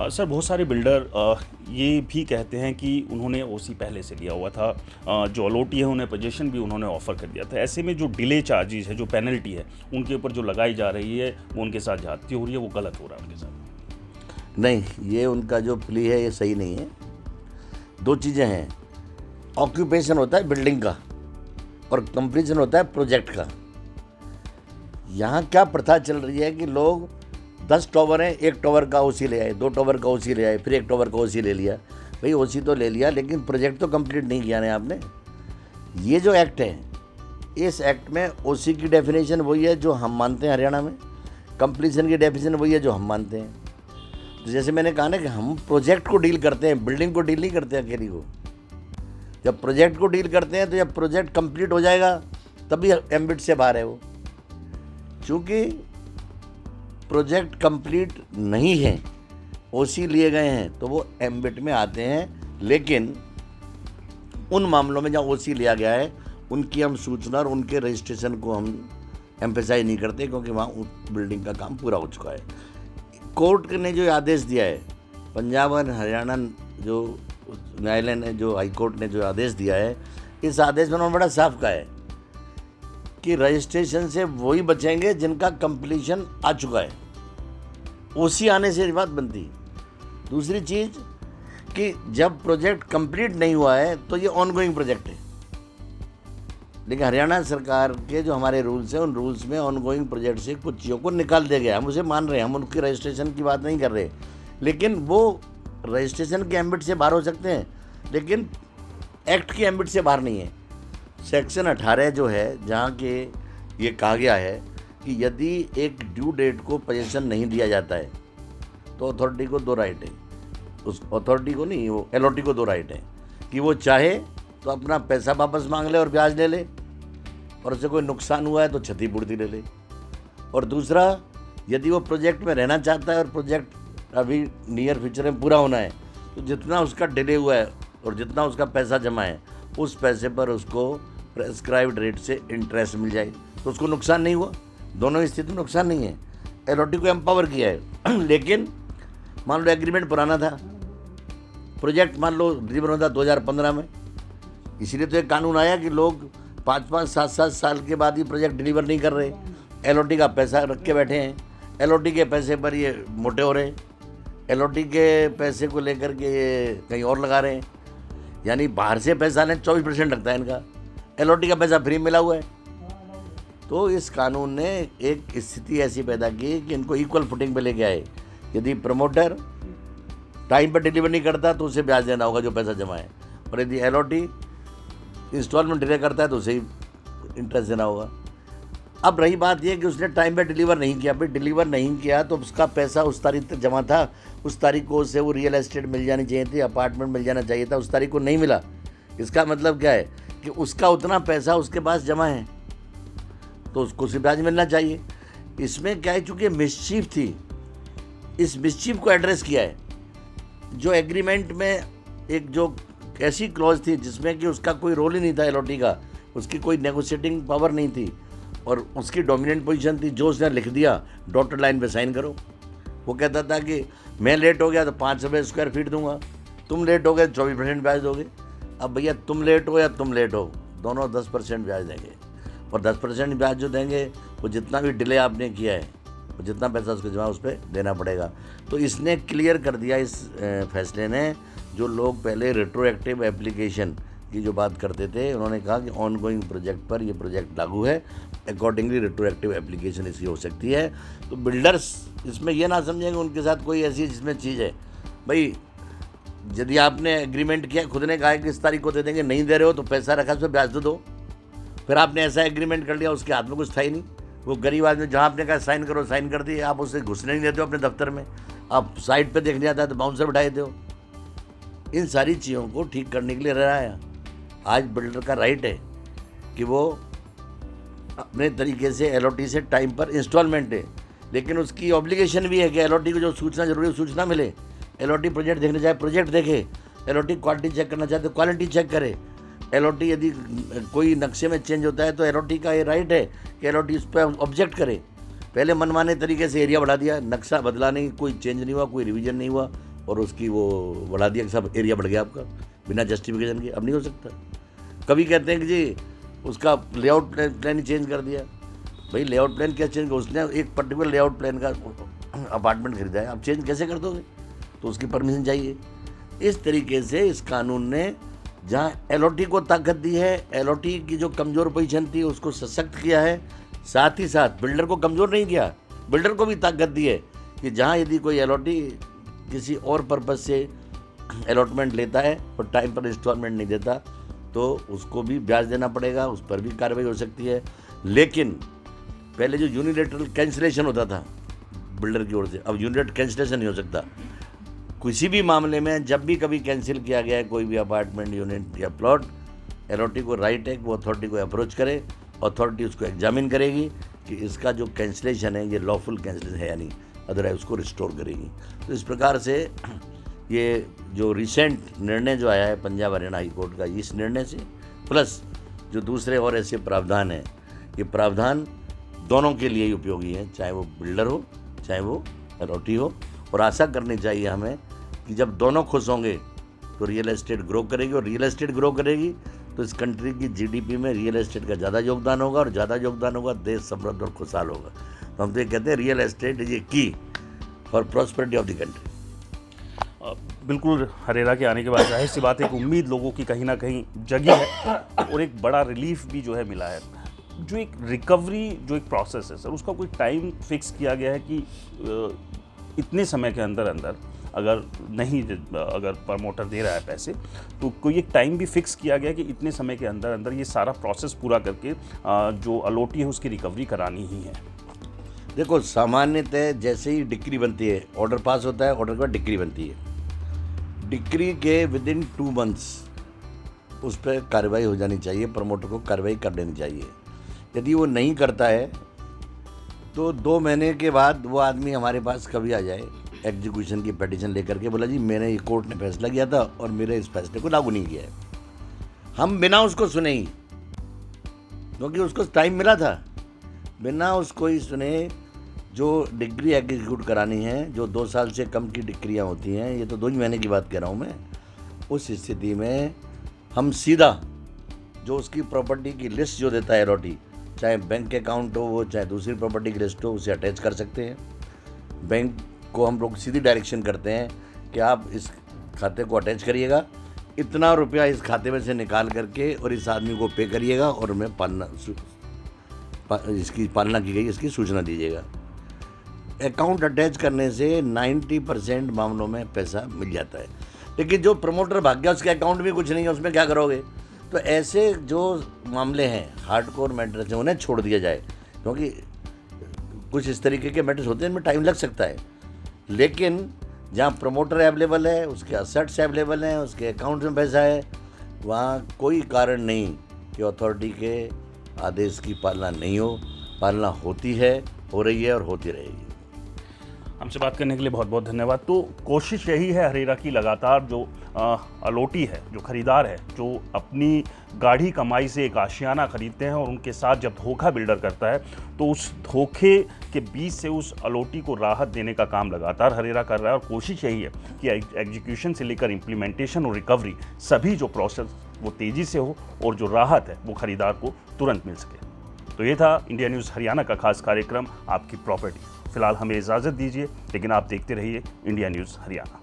Sir बहुत सारे builder ये भी कहते हैं कि उन्होंने ओसी पहले से लिया हुआ था। जो अलॉटी है उन्हें पोजीशन भी उन्होंने ऑफ़र कर दिया था। ऐसे में जो डिले चार्जेस है, जो पेनल्टी है उनके ऊपर जो लगाई जा रही है, वो उनके साथ ज़्यादती हो रही है, वो गलत हो रहा है उनके साथ। नहीं, ये उनका जो प्ली है ये सही नहीं है। दो चीज़ें हैं, ऑक्यूपेशन होता है बिल्डिंग का और कंप्लीशन होता है प्रोजेक्ट का। यहाँ क्या प्रथा चल रही है कि लोग 10 टॉवर हैं, 1 टॉवर का ओसी ले आए, 2 टॉवर का ओसी ले आए, फिर 1 टॉवर का ओसी ले लिया। भाई ओसी तो ले लिया लेकिन प्रोजेक्ट तो कंप्लीट नहीं किया ना आपने। ये जो एक्ट है, इस एक्ट में ओसी की डेफिनेशन वही है जो हम मानते हैं हरियाणा में, कंप्लीशन की डेफिनेशन वही है जो हम मानते हैं। तो जैसे मैंने कहा ना कि हम प्रोजेक्ट को डील करते हैं, बिल्डिंग को डील नहीं करते अकेली को। जब प्रोजेक्ट को डील करते हैं तो जब प्रोजेक्ट कंप्लीट हो जाएगा तभी एम्बिट से बाहर है वो। चूँकि प्रोजेक्ट कंप्लीट नहीं है, ओसी लिए गए हैं, तो वो एम्बिट में आते हैं। लेकिन उन मामलों में जहाँ ओसी लिया गया है उनकी हम सूचना और उनके रजिस्ट्रेशन को हम एम्फेसाइज नहीं करते, क्योंकि वहाँ उस बिल्डिंग का काम पूरा हो चुका है। कोर्ट ने जो आदेश दिया है, पंजाब और हरियाणा जो न्यायालय ने, जो हाई कोर्ट ने जो आदेश दिया है, इस आदेश में उन्होंने बड़ा साफ कहा है कि रजिस्ट्रेशन से वही बचेंगे जिनका कंप्लीशन आ चुका है। ओसी आने से बात बनती। दूसरी चीज़ कि जब प्रोजेक्ट कंप्लीट नहीं हुआ है तो ये ऑनगोइंग प्रोजेक्ट है। लेकिन हरियाणा सरकार के जो हमारे रूल्स हैं, उन रूल्स में ऑनगोइंग प्रोजेक्ट से कुछ चीज़ों को निकाल दिया गया। हम उसे मान रहे हैं, हम उनकी रजिस्ट्रेशन की बात नहीं कर रहे, लेकिन वो रजिस्ट्रेशन के एम्बिट से बाहर हो सकते हैं, लेकिन एक्ट के एम्बिट से बाहर नहीं है। सेक्शन 18 जो है, जहाँ के ये कहा गया है कि यदि एक ड्यू डेट को पोजीशन नहीं दिया जाता है तो अथॉरिटी को 2 राइट है। उस अथॉरिटी को नहीं, वो एलओटी को 2 राइट है कि वो चाहे तो अपना पैसा वापस मांग ले और ब्याज ले ले, और उससे कोई नुकसान हुआ है तो क्षतिपूर्ति ले ले। और दूसरा, यदि वो प्रोजेक्ट में रहना चाहता है और प्रोजेक्ट अभी नियर फ्यूचर में पूरा होना है, तो जितना उसका डिले हुआ है और जितना उसका पैसा जमा है, उस पैसे पर उसको प्रेस्क्राइब्ड रेट से इंटरेस्ट मिल जाए, तो उसको नुकसान नहीं हुआ। दोनों स्थिति में नुकसान नहीं है। एलओटी को एम्पावर किया है। लेकिन मान लो एग्रीमेंट पुराना था, प्रोजेक्ट मान लो डिलीवर होता 2015 में, इसीलिए तो एक कानून आया कि लोग 5-5, 7-7 साल के बाद ही प्रोजेक्ट डिलीवर नहीं कर रहे। एलओटी का पैसा रख के बैठे हैं, एलओटी के पैसे पर ये मोटे हो रहे हैं, एलओटी के पैसे को लेकर के ये कहीं और लगा रहे हैं। यानी बाहर से पैसा लें 24% लगता है इनका, एलओटी का पैसा फ्री मिला हुआ है। तो इस कानून ने एक स्थिति ऐसी पैदा की कि इनको इक्वल फुटिंग पे लेके आए। यदि प्रमोटर टाइम पर डिलीवर नहीं करता तो उसे ब्याज देना होगा जो पैसा जमा है, और यदि एलओटी इंस्टॉलमेंट डिले करता है तो उसे इंटरेस्ट देना होगा। अब रही बात यह कि उसने टाइम पे डिलीवर नहीं किया, भाई डिलीवर नहीं किया तो उसका पैसा उस तारीख तक जमा था, उस तारीख को उसे वो रियल एस्टेट मिल जानी चाहिए थी, अपार्टमेंट मिल जाना चाहिए था, उस तारीख को नहीं मिला। इसका मतलब क्या है कि उसका उतना पैसा उसके पास जमा है तो उसको उसे ब्याज मिलना चाहिए। इसमें क्या है, चूँकि मिसचीफ थी, इस मिसचीफ को एड्रेस किया है। जो एग्रीमेंट में एक जो ऐसी क्लॉज थी जिसमें कि उसका कोई रोल ही नहीं था, एलओटी का, उसकी कोई नेगोशिएटिंग पावर नहीं थी और उसकी डोमिनेंट पोजीशन थी, जो उसने लिख दिया डॉटेड लाइन पे साइन करो। वो कहता था कि मैं लेट हो गया तो 5 रुपये स्क्वायर फीट दूंगा, तुम लेट हो गए 24% ब्याज दोगे। अब भैया तुम लेट हो या तुम लेट हो, दोनों 10% ब्याज देंगे, और 10% ब्याज जो देंगे वो जितना भी डिले आपने किया है, वो जितना पैसा उसको जमा उस पर देना पड़ेगा। तो इसने क्लियर कर दिया, इस फैसले ने, जो लोग पहले रेट्रोएक्टिव एप्लीकेशन की जो बात करते थे, उन्होंने कहा कि ऑनगोइंग प्रोजेक्ट पर ये प्रोजेक्ट लागू है, अकॉर्डिंगली रेट्रोएक्टिव एप्लीकेशन इसकी हो सकती है। तो बिल्डर्स इसमें यह ना समझेंगे उनके साथ कोई ऐसी जिसमें चीज़ है। भाई यदि आपने एग्रीमेंट किया, खुद ने कहा कि इस तारीख को दे देंगे, नहीं दे रहे हो तो पैसा रखा, उस पर ब्याज दो। फिर आपने ऐसा एग्रीमेंट कर लिया, उसके हाथ में कुछ था ही नहीं। वो गरीब आदमी जहाँ आपने कहा साइन करो, साइन कर दिए, आप उससे घुसने नहीं देते हो अपने दफ्तर में, आप साइड पे देखने आता है तो बाउंसर बिठा देते हो। इन सारी चीज़ों को ठीक करने के लिए रह है। आज बिल्डर का राइट है कि वो अपने तरीके से एलओटी से टाइम पर इंस्टॉलमेंट दे, लेकिन उसकी ऑब्लिगेशन भी है कि एलओटी को जो सूचना जरूरी है सूचना मिले। एलओटी प्रोजेक्ट देखना चाहे प्रोजेक्ट देखे, एलओटी क्वालिटी चेक करना चाहे तो क्वालिटी चेक करे। एलओटी यदि कोई नक्शे में चेंज होता है तो एलओटी का ये राइट है कि एलओटी उस पर ऑब्जेक्ट करे। पहले मनमाने तरीके से एरिया बढ़ा दिया, नक्शा बदला नहीं, कोई चेंज नहीं हुआ, कोई रिवीजन नहीं हुआ, और उसकी वो बढ़ा दिया कि सब एरिया बढ़ गया आपका बिना जस्टिफिकेशन के। अब नहीं हो सकता। कभी कहते हैं कि जी उसका लेआउट प्लान ही चेंज कर दिया। भाई लेआउट प्लान क्या चेंज, उसने एक पर्टिकुलर लेआउट प्लान का अपार्टमेंट खरीदा है, आप चेंज कैसे कर दोगे? तो उसकी परमिशन चाहिए। इस तरीके से इस कानून ने जहाँ एलओटी को ताकत दी है, एलओटी की जो कमज़ोर पोजीशन थी उसको सशक्त किया है, साथ ही साथ बिल्डर को कमज़ोर नहीं किया, बिल्डर को भी ताकत दी है कि जहाँ यदि कोई एलओटी किसी और पर्पज़ से अलॉटमेंट लेता है और टाइम पर इंस्टॉलमेंट नहीं देता तो उसको भी ब्याज देना पड़ेगा, उस पर भी कार्रवाई हो सकती है। लेकिन पहले जो यूनिलेटरल कैंसिलेशन होता था बिल्डर की ओर से, अब यूनिलेटरल कैंसिलेशन नहीं हो सकता। किसी भी मामले में जब भी कभी कैंसिल किया गया है कोई भी अपार्टमेंट यूनिट या प्लॉट, एलओटी को राइट है कि वो अथॉरिटी को अप्रोच करे, अथॉरिटी उसको एग्जामिन करेगी कि इसका जो कैंसिलेशन है ये लॉफुल कैंसिलेशन है या नहीं, अदरवाइज उसको रिस्टोर करेगी। तो इस प्रकार से ये जो रिसेंट निर्णय जो आया है पंजाब हरियाणा हाई कोर्ट का, इस निर्णय से प्लस जो दूसरे और ऐसे प्रावधान हैं, ये प्रावधान दोनों के लिए ही उपयोगी हैं, चाहे वो बिल्डर हो चाहे वो एलओटी हो। और आशा करनी चाहिए हमें कि जब दोनों खुश होंगे तो रियल एस्टेट ग्रो करेगी, और रियल एस्टेट ग्रो करेगी तो इस कंट्री की जीडीपी में रियल एस्टेट का ज़्यादा योगदान होगा, और ज़्यादा योगदान होगा देश समृद्ध और खुशहाल होगा। तो हम तो ये कहते हैं रियल एस्टेट इज ए की for prosperity of the country. बिल्कुल, हरेरा के आने के बाद जाहिर सी बात है, एक उम्मीद लोगों की कहीं ना कहीं जगी है और एक बड़ा रिलीफ भी जो है मिला है। जो एक रिकवरी जो एक प्रोसेस है सर, उसका कोई टाइम फिक्स किया गया है कि इतने समय के अंदर अंदर अगर प्रमोटर दे रहा है पैसे तो कोई एक टाइम भी फिक्स किया गया है कि इतने समय के अंदर अंदर ये सारा प्रोसेस पूरा करके जो अलॉटी है उसकी रिकवरी करानी ही है? देखो, सामान्यतः जैसे ही डिक्री बनती है, ऑर्डर पास होता है, ऑर्डर के बाद डिक्री बनती है, डिक्री के विद इन 2 मंथ्स उस पर कार्रवाई हो जानी चाहिए, प्रमोटर को कार्रवाई कर देनी चाहिए। यदि वो नहीं करता है तो 2 महीने के बाद वो आदमी हमारे पास कभी आ जाए एग्जीक्यूशन की पिटीशन लेकर के, बोला जी मैंने ये कोर्ट ने फैसला किया था और मेरे इस फैसले को लागू नहीं किया है। हम बिना उसको सुने ही, क्योंकि उसको टाइम मिला था, बिना उसको ही सुने जो डिग्री एग्जीक्यूट करानी है, जो 2 साल से कम की डिग्रियाँ होती हैं, ये तो 2 ही महीने की बात कह रहा हूँ मैं, उस स्थिति में हम सीधा जो उसकी प्रॉपर्टी की लिस्ट जो देता है एलओटी, चाहे बैंक अकाउंट हो वो चाहे दूसरी प्रॉपर्टी की लिस्ट हो, उसे अटैच कर सकते हैं। बैंक को हम लोग सीधी डायरेक्शन करते हैं कि आप इस खाते को अटैच करिएगा, इतना रुपया इस खाते में से निकाल करके और इस आदमी को पे करिएगा और हमें इसकी पालना की गई इसकी सूचना दीजिएगा। अकाउंट अटैच करने से 90% मामलों में पैसा मिल जाता है। लेकिन जो प्रमोटर भाग गया उसके अकाउंट में कुछ नहीं है, उसमें क्या करोगे? तो ऐसे जो मामले हैं, हार्डकोर मैटर्स हैं, उन्हें छोड़ दिया जाए, क्योंकि कुछ इस तरीके के मैटर्स होते हैं इनमें टाइम लग सकता है। लेकिन जहाँ प्रमोटर अवेलेबल है, उसके असेट्स अवेलेबल हैं, उसके अकाउंट में पैसा है, वहाँ कोई कारण नहीं कि अथॉरिटी के आदेश की पालना नहीं हो। पालना होती है, हो रही है और होती रहेगी। हमसे बात करने के लिए बहुत बहुत धन्यवाद। तो कोशिश यही है हरेरा की लगातार, जो अलॉटी है, जो खरीदार है, जो अपनी गाढ़ी कमाई से एक आशियाना खरीदते हैं और उनके साथ जब धोखा बिल्डर करता है तो उस धोखे के बीच से उस अलॉटी को राहत देने का काम लगातार हरेरा कर रहा है। और कोशिश यही है कि एग्जीक्यूशन से लेकर इम्प्लीमेंटेशन और रिकवरी सभी जो प्रोसेस वो तेज़ी से हो और जो राहत है वो खरीदार को तुरंत मिल सके। तो ये था इंडिया न्यूज़ हरियाणा का खास कार्यक्रम आपकी प्रॉपर्टी। फिलहाल हमें इजाज़त दीजिए, लेकिन आप देखते रहिए इंडिया न्यूज़ हरियाणा।